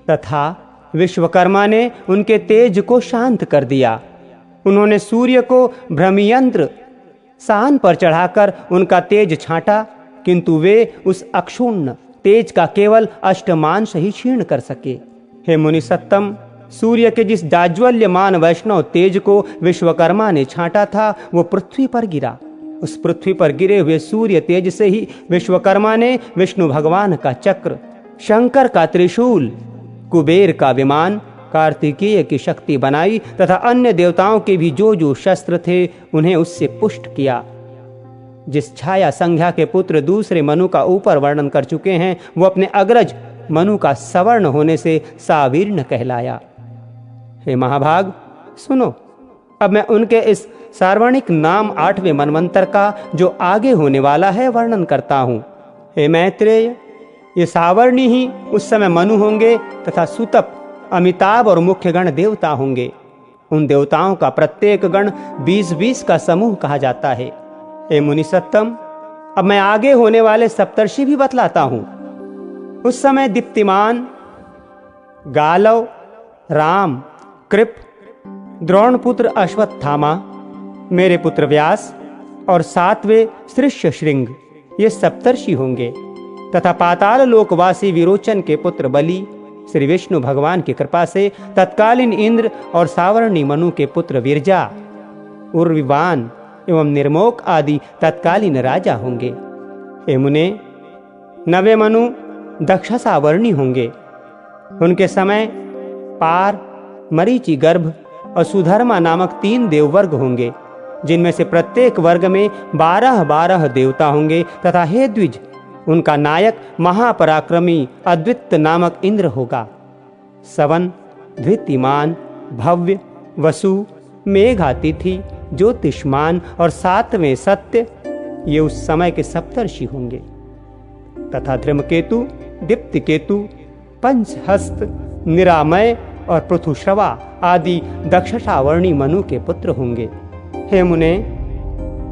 तथा विश्वकर्मा ने उनके तेज को शांत कर दिया। उन्होंने सूर्य को भ्रमियंत्र सान पर चढ़ाकर उनका तेज छांटा, किंतु वे उस अक्षुण्ण तेज का केवल अष्टमांश ही क्षीण कर सके। हे मुनि सत्तम, सूर्य के जिस जाज्वल्यमान वैष्णव तेज को विश्वकर्मा ने छांटा था वो पृथ्वी पर गिरा। उस पृथ्वी पर गिरे हुए सूर्य तेज से ही विश्वकर्मा ने विष्णु भगवान का चक्र, शंकर का त्रिशूल, कुबेर का विमान, कार्तिकेय की शक्ति बनाई तथा अन्य देवताओं के भी जो जो शस्त्र थे उन्हें उससे पुष्ट किया। जिस छाया संज्ञा के पुत्र दूसरे मनु का ऊपर वर्णन कर चुके हैं, वो अपने अग्रज मनु का सवर्ण होने से सावीर्ण कहलाया। हे महाभाग, सुनो, अब मैं उनके इस सार्वणिक नाम 8वें मनवंतर का जो आगे होने वाला है वर्णन करता हूं। हे मैत्रेय, ये सावर्णी ही उस समय मनु होंगे तथा सुतप, अमिताभ और मुख्य गण देवता होंगे। उन देवताओं का प्रत्येक गण 20-20 का समूह कहा जाता है। हे मुनि सत्तम, अब मैं आगे होने वाले सप्तर्षि भी बतलाता हूं। उस समय दीप्तिमान, गालव, राम, कृप, द्रोणपुत्र अश्वत्थामा, मेरे पुत्र व्यास और 7वें श्रीष्य श्रृंग, ये सप्तर्षि होंगे तथा पाताल लोकवासी विरोचन के पुत्र बलि श्री विष्णु भगवान की कृपा से तत्कालीन इंद्र और सावर्णी मनु के पुत्र विरजा, उर्विवान एवं निर्मोक आदि तत्कालीन राजा होंगे। हे मुने, 9वें मनु दक्ष सावर्णी होंगे। उनके समय पार, मरीचि गर्भ और सुधर्मा नामक 3 देववर्ग होंगे, जिनमें से प्रत्येक वर्ग में 12-12 देवता होंगे तथा हे द्विज, उनका नायक महापराक्रमी अद्वित नामक इंद्र होगा। सवन, धृतिमान, भव्य, वसु, मेघातिथि, ज्योतिष्मान और 7वें सत्य, ये उस समय के सप्तर्षि होंगे। तथा धृमकेतु, दीप्तिकेतु, पंचहस्त, निरामय और पृथुश्रवा आदि दक्ष सावर्णी मनु के पुत्र होंगे। हे मुने,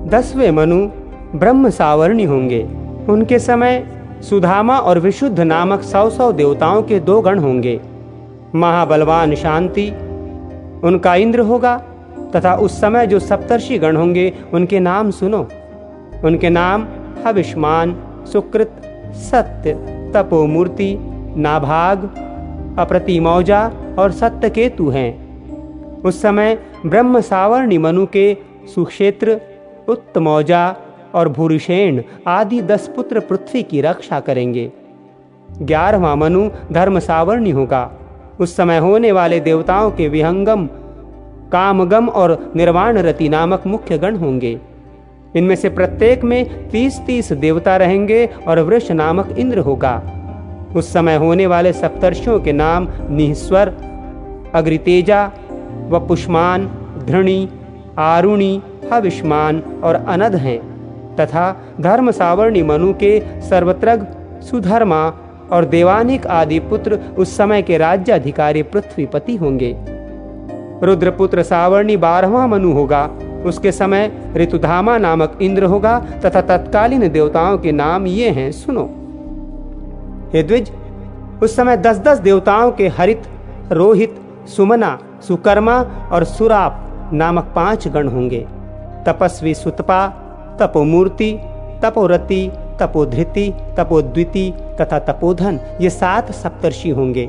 10वें मनु ब्रह्म सावर्णी होंगे। उनके समय सुधामा और विशुद्ध नामक 100 देवताओं के 2 गण होंगे। महाबलवान शांति उनका इंद्र होगा तथा उस समय जो सप्तर्षि गण होंगे उनके नाम सुनो। उनके नाम हविष्मान, सुकृत, सत्य, तपोमूर्ति, नाभाग, अप्रतिमौजा और सत्यकेतु हैं। उस समय ब्रह्म सावर्णी मनु के सुक्षेत्र, उत्तमौजा और भूरिषेण आदि 10 पुत्र पृथ्वी की रक्षा करेंगे। 11वां मनु धर्म सावर्णी होगा। उस समय होने वाले देवताओं के विहंगम, कामगम और निर्वाण रति नामक मुख्य गण होंगे। इनमें से प्रत्येक में 30-30 देवता रहेंगे और वृष नामक इंद्र होगा। उस समय होने वाले सप्तर्षियों के नाम निःस्वर, अग्रितेजा, वपुष्मान, धृणी, आरुणि, हविष्मान और अनध हैं तथा धर्म सावर्णी मनु के सर्वत्रग, सुधर्मा और देवानिक आदि पुत्र उस समय के राज्याधिकारी पृथ्वीपति होंगे। रुद्रपुत्र सावर्णी 12वां मनु होगा। उसके समय ऋतुधामा नामक इंद्र होगा तथा तत्कालीन देवताओं के नाम ये हैं, सुनो। हे द्विज, उस समय 10-10 देवताओं के हरित, रोहित, सुमना, सुकर्मा और सुराप नामक 5 गण होंगे। तपस्वी सुतपा, तपोमूर्ति, तपोरति, तपोधृति, तपोद्विति तथा तपोधन, ये 7 सप्तर्षि होंगे।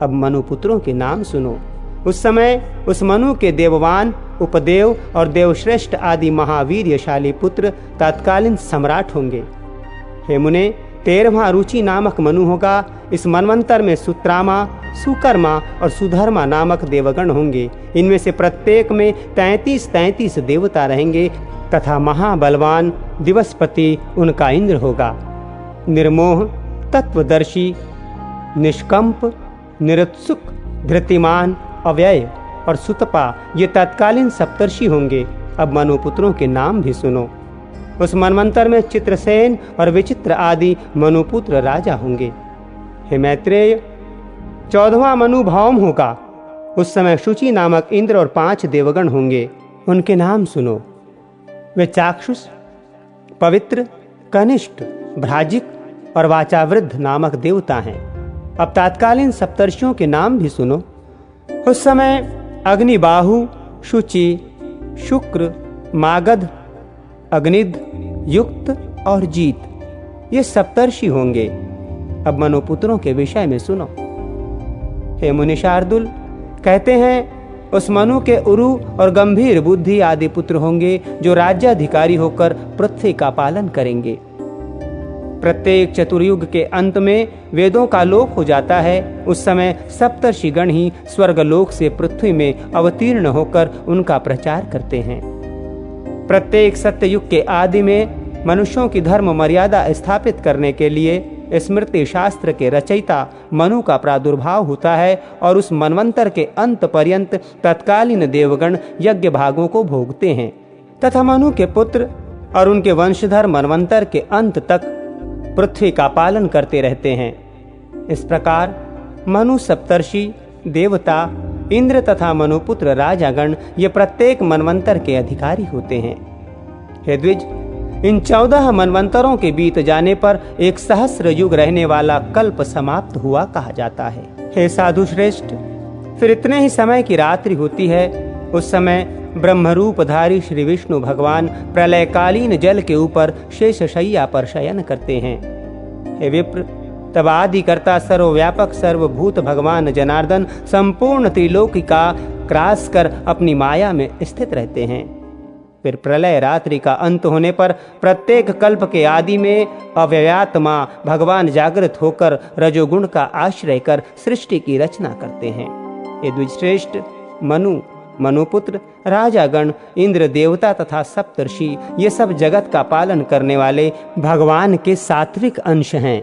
अब मनुपुत्रों के नाम सुनो। उस समय उस मनु के देववान, उपदेव और देवश्रेष्ठ आदि महावीर्यशाली पुत्र तत्कालीन सम्राट होंगे। हे मुने, 13वां रुचि नामक मनु होगा। इस मनवंतर में सुत्रामा, सुकर्मा और सुधर्मा नामक देवगण होंगे। इनमें से प्रत्येक में 33-33 देवता रहेंगे तथा महाबलवान दिवसपति उनका इंद्र होगा। निर्मोह, तत्वदर्शी, निष्कंप, निरुत्सुक, धृतिमान, अव्यय और सुतपा, ये तत्कालीन सप्तर्षि होंगे। अब मनुपुत्रों के नाम भी सुनो। उस मनवंतर में चित्रसेन और विचित्र आदि मनुपुत्र राजा होंगे। हे मैत्रेय, 14वां मनु भौम होगा। उस समय शुचि नामक इंद्र और 5 देवगण होंगे। उनके नाम सुनो। वे चाक्षुष, पवित्र, कनिष्ठ, भ्राजिक और वाचावृद्ध नामक देवता हैं। अब तत्कालीन सप्तर्षियों के नाम भी सुनो। उस समय अग्निबाहु, शुचि, शुक्र, मागध, अग्निद, युक्त और जीत ये सप्तर्षि होंगे। अब मनोपुत्रों के विषय में सुनो। हे मुनि शार्दुल, कहते हैं उस मनु के उरु और गंभीर बुद्धि आदि पुत्र होंगे जो राज्याधिकारी होकर पृथ्वी का पालन करेंगे। प्रत्येक चतुर्युग के अंत में वेदों का लोप हो जाता है। उस समय सप्तर्षिगण ही स्वर्गलोक से पृथ्वी में अवतीर्ण होकर उनका प्रचार करते हैं। प्रत्येक सत्ययुग के आदि में मनुष्यों की धर्म मर्यादा स्थापित करने के लिए स्मृति शास्त्र के रचयिता मनु का प्रादुर्भाव होता है और उस मनवंतर के अंत पर्यंत तत्कालीन देवगण यज्ञ भागों को भोगते हैं तथा मनु के पुत्र और उनके वंशधर मनवंतर के अंत तक पृथ्वी का पालन करते रहते हैं। इस प्रकार मनु सप्तर्षि, देवता, इंद्र तथा मनुपुत्र राजागण ये प्रत्येक मनवंतर के अधिकारी होते हैं। हे द्विज, इन 14 मनवंतरों के बीत जाने पर एक सहस्र युग रहने वाला कल्प समाप्त हुआ कहा जाता है। हे साधु श्रेष्ठ, फिर इतने ही समय की रात्रि होती है। उस समय ब्रह्मरूपधारी श्री विष्णु भगवान प्रलयकालीन जल के ऊपर शेषशय्या पर शयन करते हैं। हे विप्र, तब आदिकर्ता सर्वव्यापक सर्वभूत भगवान जनार्दन संपूर्ण त्रिलोकी का ग्रास कर अपनी माया में स्थित रहते हैं। फिर प्रलय रात्रि का अंत होने पर प्रत्येक कल्प के आदि में अव्ययात्मा भगवान जागृत होकर रजोगुण का आश्रय कर सृष्टि की रचना करते हैं। ये द्विजश्रेष्ठ मनु, मनुपुत्र, राजागण, इंद्र, देवता तथा सप्तर्षि ये सब जगत का पालन करने वाले भगवान के सात्विक अंश हैं।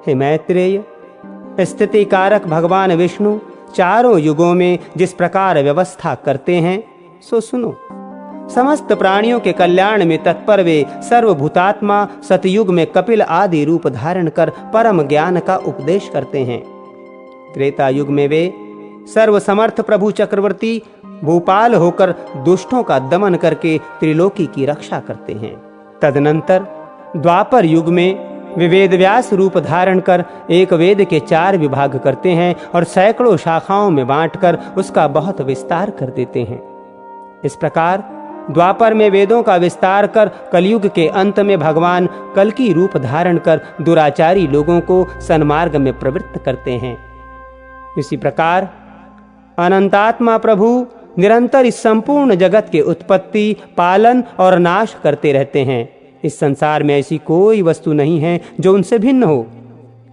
हे मैत्रेय, स्थिति कारक भगवान विष्णु चारों युगों में जिस प्रकार व्यवस्था करते हैं सो सुनो। समस्त प्राणियों के कल्याण में तत्पर वे सर्वभूतात्मा सतयुग में कपिल आदि रूप धारण कर परम ज्ञान का उपदेश करते हैं। त्रेता युग में वे सर्वसमर्थ प्रभु चक्रवर्ती भूपाल होकर दुष्टों का दमन करके त्रिलोकी की रक्षा करते हैं। तदनंतर द्वापर युग में वे वेदव्यास रूप धारण कर एक वेद के 4 विभाग करते हैं और सैकड़ों शाखाओं में बांटकर उसका बहुत विस्तार कर देते हैं। इस प्रकार द्वापर में वेदों का विस्तार कर कलयुग के अंत में भगवान कल्कि रूप धारण कर दुराचारी लोगों को सन्मार्ग में प्रवृत्त करते हैं। इसी प्रकार अनंतात्मा प्रभु निरंतर इस संपूर्ण जगत के उत्पत्ति, पालन और नाश करते रहते हैं। इस संसार में ऐसी कोई वस्तु नहीं है जो उनसे भिन्न हो।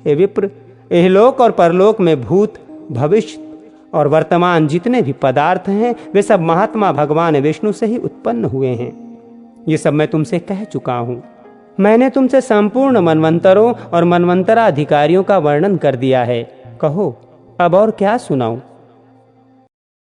हे विप्र, इहलोक और परलोक में भूत, भविष्य और वर्तमान जितने भी पदार्थ हैं वे सब महात्मा भगवान विष्णु से ही उत्पन्न हुए हैं। ये सब मैं तुमसे कह चुका हूँ। मैंने तुमसे संपूर्ण मनवंतरों और मनवंतराधिकारियों का वर्णन कर दिया है। कहो अब और क्या सुनाऊं।